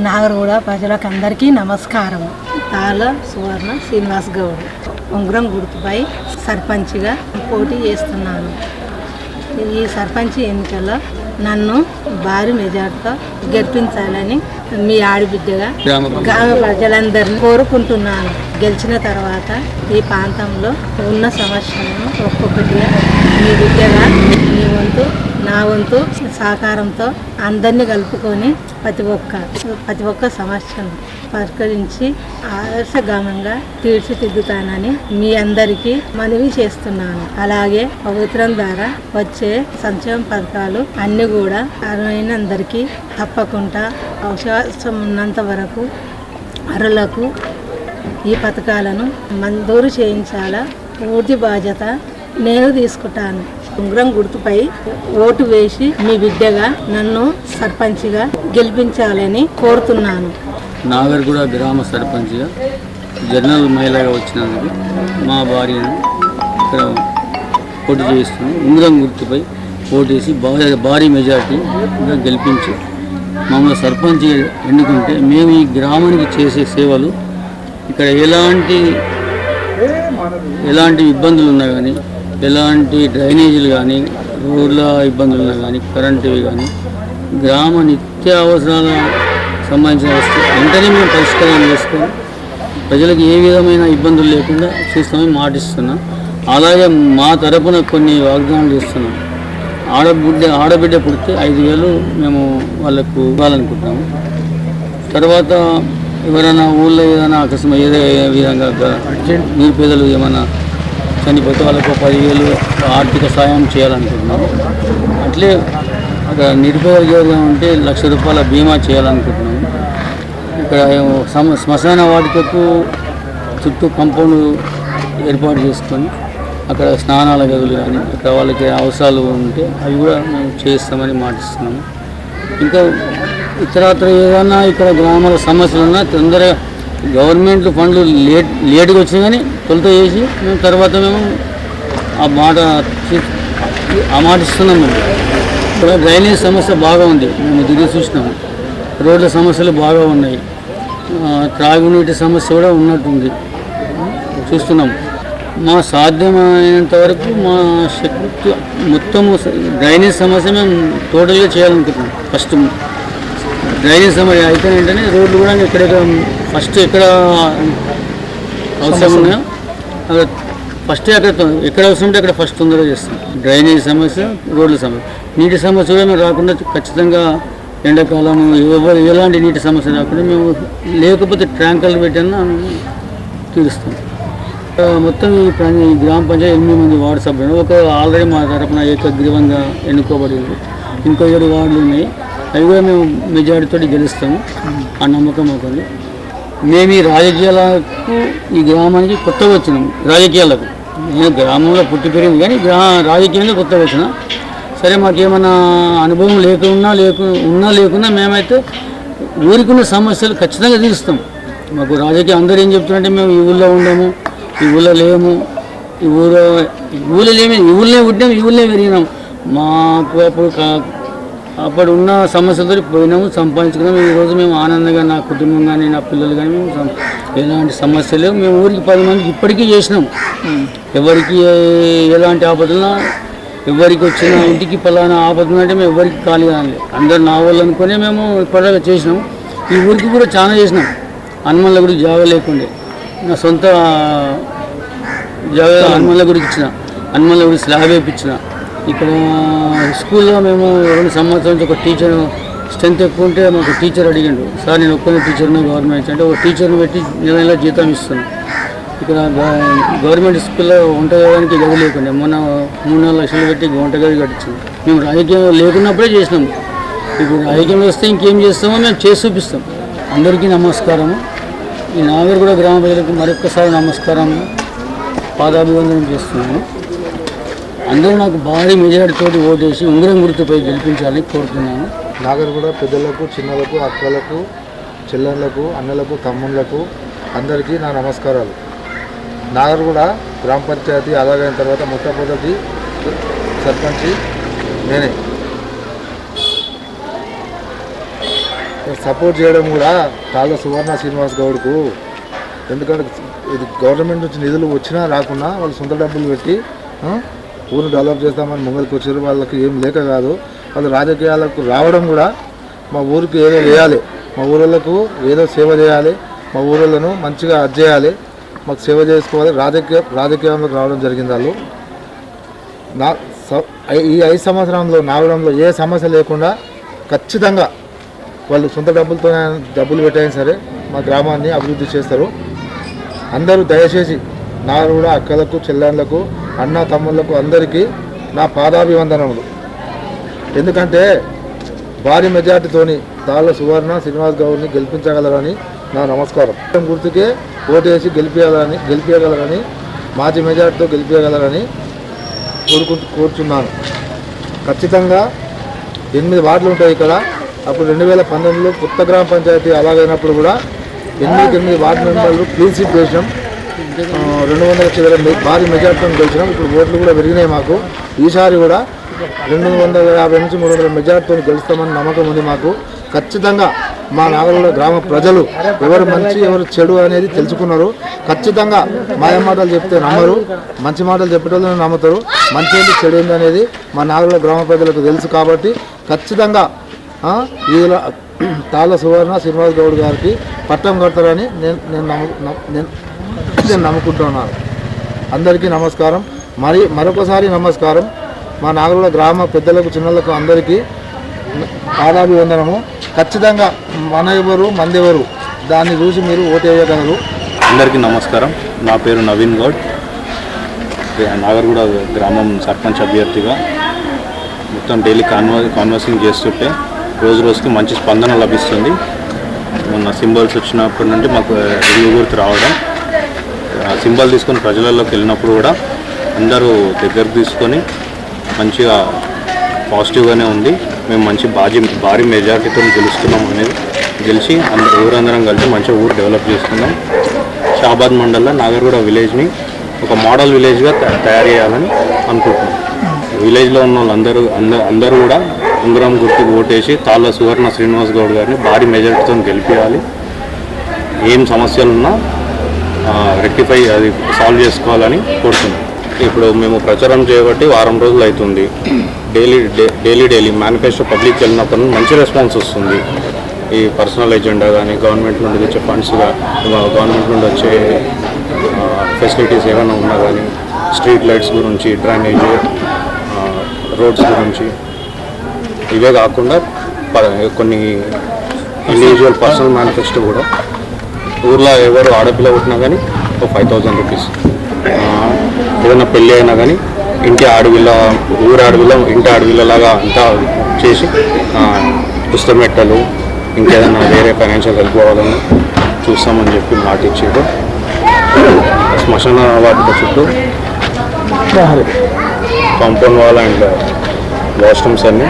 నాగర్గూడ ప్రజలకు అందరికీ నమస్కారం. తాళ్ళ సువర్ణ శ్రీనివాస్ గౌడ్ ఉంగరం గుర్తుపై సర్పంచ్గా పోటీ చేస్తున్నాను. ఈ సర్పంచ్ ఎన్నికల్లో నన్ను భారీ మెజార్టీతో గెలిపించాలని మీ ఆడబిడ్డగా గ్రామ ప్రజలందరినీ కోరుకుంటున్నాను. గెలిచిన తర్వాత ఈ ప్రాంతంలో ఉన్న సమస్యలను ఒక్కొక్కటిగా మీ బిడ్డగా మీ వంతు నా వంతు సహకారంతో అందరినీ కలుపుకొని ప్రతి ఒక్క సమస్యను పరిష్కరించి ఆదర్శగామంగా తీర్చిదిద్దుతానని మీ అందరికీ మనవి చేస్తున్నాను. అలాగే ప్రభుత్వం ద్వారా వచ్చే సంక్షేమ పథకాలు అన్నీ కూడా అర్హులైనందరికీ తప్పకుండా అవకాశం ఉన్నంత వరకు అర్హులకు ఈ పథకాలను మంజూరు చేయించాలా పూర్తి బాధ్యత నేను తీసుకుంటాను. ఉంగరం గుర్తుపై ఓటు వేసి మీ బిడ్డగా నన్ను సర్పంచ్గా గెలిపించాలని కోరుతున్నాను. నాగర్గూడ గ్రామ సర్పంచ్గా జనరల్ మహిళగా వచ్చినందుకు మా భార్యను ఇక్కడ పోటీ చేస్తున్నాం. ఉంగరం గుర్తుపై ఓటేసి భారీ మెజార్టీగా గెలిపించి మమ్మల్ని సర్పంచ్ ఎన్నుకుంటే మేము ఈ గ్రామానికి చేసే సేవలు ఇక్కడ ఎలాంటి ఇబ్బందులు ఉన్నా కానీ, ఎలాంటి డ్రైనేజీలు కానీ, రోడ్ల ఇబ్బందులు ఉన్నా కానీ, కరెంటువి కానీ, గ్రామ నిత్య అవసరాల సంబంధించిన వస్తువు వెంటనే మేము పరిష్కారం చేసుకొని ప్రజలకు ఏ విధమైన ఇబ్బందులు లేకుండా చూస్తామని మాటిస్తున్నాం. అలాగే మా తరపున కొన్ని వాగ్దానాలు చేస్తున్నాం. ఆడబిడ్డ పుడితే 5,000 మేము వాళ్ళకు ఇవ్వాలనుకుంటున్నాము. తర్వాత ఎవరైనా ఊళ్ళో ఏదైనా అకస్మాత్ ఏదే విధంగా నిరుపేదలు ఏమైనా చనిపోతే వాళ్ళకు 10,000 ఆర్థిక సాయం చేయాలనుకుంటున్నాము. అట్లే అక్కడ నిరుపేదలు ఉంటే ₹1,00,000 బీమా చేయాలనుకుంటున్నాము. ఇక్కడ శ్మశాన వాటికకు చుట్టూ కాంపౌండ్ ఏర్పాటు చేసుకొని అక్కడ స్నానాల గదులు కానీ ఇక్కడ వాళ్ళకి అవసరాలు ఉంటే అవి కూడా మేము చేస్తామని మాటిస్తున్నాము. ఇంకా ఇతరత్ర ఏదన్నా ఇక్కడ గ్రామాల సమస్యలు ఉన్నా తొందరగా గవర్నమెంట్ ఫండ్లు లేట్గా వచ్చినా కానీ తొలుత చేసి మేము తర్వాత మేము ఆ మాట ఇస్తున్నాము. ఇక్కడ డ్రైనేజ్ సమస్య బాగా ఉంది, మేము దిగి చూసినాము. రోడ్ల సమస్యలు బాగా ఉన్నాయి, త్రాగునీటి సమస్య కూడా ఉన్నట్టుంది చూస్తున్నాము. మా సాధ్యమైనంత వరకు మా శక్తి మొత్తము డ్రైనేజ్ సమస్య మేము టోటల్గా చేయాలనుకుంటున్నాం. ఫస్ట్ డ్రైనేజ్ సమస్య అయితే వెంటనే రోడ్లు కూడా ఫస్ట్ ఎక్కడ అవసరం ఉన్నాయో అక్కడ ఫస్ట్ ఎక్కడ అవసరం ఉంటే అక్కడ ఫస్ట్ తొందరగా చేస్తాం. డ్రైనేజ్ సమస్య, రోడ్ల సమస్య, నీటి సమస్య కూడా మేము రాకుండా ఖచ్చితంగా ఎండాకాలం ఎలాంటి నీటి సమస్య రాకుండా మేము లేకపోతే ట్యాంకర్లు పెట్టినా తీరుస్తాం. మొత్తం ఈ గ్రామ పంచాయతీ 8 మంది వార్డు సభ్యులు ఆల్రెడీ మా తరపున ఏకగ్రీవంగా ఎన్నుకోబడింది. ఇంకో 7 వార్డులు ఉన్నాయి, అవి కూడా మేము మెజారిటీతో గెలుస్తాము. ఆ నమ్మకం మాకుంది. మేము ఈ రాజకీయాలకు ఈ గ్రామానికి కొత్తగా వచ్చినాము. రాజకీయాలకు నేను గ్రామంలో పుట్టి పెరిగింది కానీ రాజకీయంగా కొత్తగా వచ్చినా. సరే మాకేమన్నా అనుభవం లేకున్నా మేమైతే ఊరికున్న సమస్యలు ఖచ్చితంగా తీరుస్తాం. మాకు రాజకీయం అందరూ ఏం చెప్తున్నారంటే మేము ఈ ఊళ్ళో ఉండము, ఈ ఊళ్ళో లేము, ఈ ఊళ్ళో పుట్టినాము, ఈ ఊళ్ళో పెరిగినాం. మాకు అప్పుడు ఉన్న సమస్యలతో పోయినాము, సంపాదించుకున్నాము. ఈరోజు మేము ఆనందంగా నా కుటుంబం కానీ నా పిల్లలు కానీ మేము ఎలాంటి సమస్యలు లేవు. మేము ఊరికి 10 మందికి ఇప్పటికీ చేసినాము. ఎవరికి ఎలాంటి ఆపదలున్నా, ఎవరికి వచ్చిన ఇంటికి పలానా ఆపదలు అంటే మేము ఎవరికి ఖాళీ కాదు, అందరు నా వాళ్ళు అనుకునే మేము ఇప్పటిదాకా చేసినాము. ఈ ఊరికి కూడా చాలా చేసినాం. హనుమన్ల గుడికి జాగా లేకుండే నా సొంత జాగా హనుమన్ల గుడికి ఇచ్చిన, హనుమన్ల గుడి స్లాబ్ వేయించిన. ఇక్కడ స్కూల్లో మేము 2 సంవత్సరాల నుంచి ఒక టీచర్ స్ట్రెంత్ ఎక్కువ ఉంటే మాకు టీచర్ అడిగిండు, సార్ నేను ఒక్కనే టీచర్ని గవర్నమెంట్ అంటే ఒక టీచర్ని పెట్టి నెల జీతం ఇస్తున్నాను. ఇక్కడ గవర్నమెంట్ స్కూల్లో వంట చేయడానికి గది లేకుండా మొన్న 3-4 లక్షలు పెట్టి వంట గది కట్టించాము. మేము రాజకీయం లేకున్నప్పుడే చేసినాము. ఇప్పుడు రాజకీయంలో వస్తే ఇంకేం చేస్తామో మేము చేసి చూపిస్తాం. అందరికీ నమస్కారము. ఈ నాగర్గూడ గ్రామ ప్రజలకు మరొక్కసారి నమస్కారం, పాదాభివందనం చేస్తున్నాను. అందరూ నాకు భారీ మెజారిటీతో ఓటేసి ఉంగరం గుర్తుపై గెలిపించాలని కోరుతున్నాను. నాగర్గూడ పెద్దలకు, చిన్నలకు, అక్కలకు, చెల్లెళ్ళకు, అన్నలకు, తమ్ముళ్ళకు అందరికీ నా నమస్కారాలు. నాగర్గూడ గ్రామ పంచాయతీ అలాగైన తర్వాత మొట్టమొదటి సర్పంచ్ నేనే. సపోర్ట్ చేయడం కూడా తాళ్ళ సువర్ణ శ్రీనివాస్ గౌడ్కు. ఎందుకంటే ఇది గవర్నమెంట్ నుంచి నిధులు వచ్చినా రాకున్నా వాళ్ళు సొంత డబ్బులు పెట్టి ఊరిని డెవలప్ చేస్తామని ముంగలికి వచ్చారు. వాళ్ళకి ఏం లేక కాదు, వాళ్ళు రాజకీయాలకు రావడం కూడా మా ఊరికి ఏదో చేయాలి, మా ఊళ్ళకు ఏదో సేవ చేయాలి, మా ఊళ్ళను మంచిగా చేయాలి, మాకు సేవ చేసుకోవాలి, రాజకీయంలోకి రావడం జరిగింది. వాళ్ళు ఈ 5 సంవత్సరంలో నాగడంలో ఏ సమస్య లేకుండా ఖచ్చితంగా వాళ్ళు సొంత డబ్బులు పెట్టైనా సరే మా గ్రామాన్ని అభివృద్ధి చేస్తారు. అందరూ దయచేసి నాగరు కూడా అక్కలకు చెల్లెళ్ళకు అన్న తమ్ముళ్లకు అందరికీ నా పాదాభివందనములు. ఎందుకంటే భారీ మెజార్టీతోని తాళ్ళ సువర్ణ శ్రీనివాస్ గౌడ్ని గెలిపించగలరని నా నమస్కారం. గుర్తుకే ఓటేసి గెలిపించగలరని మాజీ మెజార్టీతో గెలిపించగలరని కోరుచున్నాను. ఖచ్చితంగా 8 వార్డులు ఉంటాయి ఇక్కడ. అప్పుడు 2019లో కొత్త గ్రామ పంచాయతీ అలాగైనప్పుడు కూడా 8 వార్డు మెంబర్లు క్లీన్ స్వీప్ చేసినాం. 200 చివర భారీ మెజార్టీతో గెలిచినాం. ఇప్పుడు ఓట్లు కూడా పెరిగినాయి మాకు. ఈసారి కూడా 250 నుంచి 300 మెజార్టీతో గెలుస్తామని నమ్మకం ఉంది మాకు. ఖచ్చితంగా మా నాగరుల గ్రామ ప్రజలు ఎవరు మంచి ఎవరు చెడు అనేది తెలుసుకున్నారు. ఖచ్చితంగా మాయ మాటలు చెప్తే నమ్మరు, మంచి మాటలు చెప్పేటోళ్ళని నమ్ముతారు. మంచి ఏంటి చెడు ఏంటి అనేది మా నాగరుల గ్రామ ప్రజలకు తెలుసు. కాబట్టి ఖచ్చితంగా వీళ్ళ తాళ్ళ సువర్ణ శ్రీనివాస్ గౌడ్ గారికి పట్టం కడతారని నేను నమ్ముకుంటున్నాను. అందరికీ నమస్కారం. మరొకసారి నమస్కారం. మా నాగరుల గ్రామ పెద్దలకు చిన్నలకు అందరికీ పాదాభివందనము. ఖచ్చితంగా మన ఎవరు మందెవరు దాన్ని చూసి మీరు ఓటు వేయగలరు. అందరికీ నమస్కారం. నా పేరు నవీన్ గౌడ్, నాగర్గూడ గ్రామం సర్పంచ్ అభ్యర్థిగా. మొత్తం డైలీ కాన్వర్సింగ్ చేస్తుంటే రోజు రోజుకి మంచి స్పందన లభిస్తుంది. మొన్న సింబల్స్ వచ్చినప్పటి నుండి మాకు ఇల్లు గుర్తు రావడం, సింబల్ తీసుకొని ప్రజలలోకి వెళ్ళినప్పుడు కూడా అందరూ దగ్గరకు తీసుకొని మంచిగా పాజిటివ్గానే ఉంది. మేము మంచి భారీ మెజార్టీతో గెలుస్తున్నాం అనేది గెలిచి ఊరందరం కలిసి మంచిగా ఊరు డెవలప్ చేసుకున్నాం. షాబాద్ మండల్లో నాగర్గూడ విలేజ్ని ఒక మోడల్ విలేజ్గా తయారు చేయాలని అనుకుంటున్నాం. విలేజ్లో ఉన్న వాళ్ళందరూ అందరూ కూడా ఉంగరం గుర్తుకు ఓటేసి తాళ్ళ సువర్ణ శ్రీనివాస్ గౌడ్ గారిని భారీ మెజార్టీతో గెలిపించాలి. ఏం సమస్యలున్నా రెక్టిఫై అది సాల్వ్ చేసుకోవాలని కోరుతున్నాం. ఇప్పుడు మేము ప్రచారం చేయబట్టి వారం రోజులు అవుతుంది. డైలీ మేనిఫెస్టో పబ్లిక్కి వెళ్ళినప్పుడు మంచి రెస్పాన్స్ వస్తుంది. ఈ పర్సనల్ ఎజెండా కానీ గవర్నమెంట్ నుండి వచ్చే ఫండ్స్గా గవర్నమెంట్ నుండి వచ్చే ఫెసిలిటీస్ ఏమైనా ఉన్నా కానీ స్ట్రీట్ లైట్స్ గురించి, డ్రైనేజ్, రోడ్స్ గురించి, ఇవే కాకుండా కొన్ని ఇండివిజువల్ పర్సనల్ మేనిఫెస్టో కూడా ఊర్లో ఎవరు ఆడపిల్ల పుట్టినా కానీ ఒక 5,000 రూపీస్, ఏదైనా పెళ్ళి అయినా కానీ ఇంటి ఆడపిల్ల ఊరు ఆడపిల్ల ఇంటి ఆడపిల్లలాగా అంతా చేసి పుస్తమెట్టలు ఇంకేదైనా వేరే ఫైనాన్షియల్ హెల్ప్ అవ్వాలని చూస్తామని చెప్పి మాట ఇచ్చారు. శ్మశాన వాటిక చుట్టూ కాంపౌండ్ వాల్ అండ్ వాష్రూమ్స్ అన్నీ